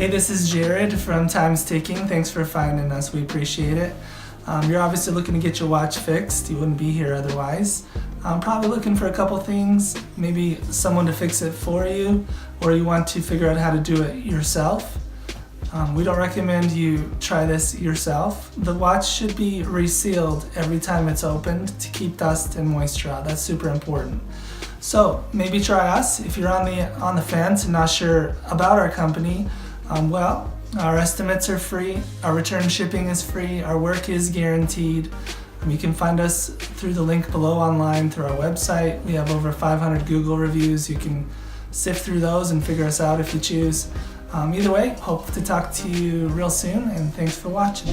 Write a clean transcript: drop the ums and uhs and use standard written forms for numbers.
Hey, this is Jared from Time's Ticking. Thanks for finding us. We appreciate it. You're obviously looking to get your watch fixed. You wouldn't be here otherwise. Probably looking for a couple things, maybe someone to fix it for you, or you want to figure out how to do it yourself. We don't recommend you try this yourself. The watch should be resealed every time it's opened to keep dust and moisture out. That's super important. So maybe try us. If you're on the fence and not sure about our company, well, our estimates are free, our return shipping is free, our work is guaranteed. You can find us through the link below online through our website. We have over 500 Google reviews. You can sift through those and figure us out if you choose. Either way, hope to talk to you real soon, and thanks for watching.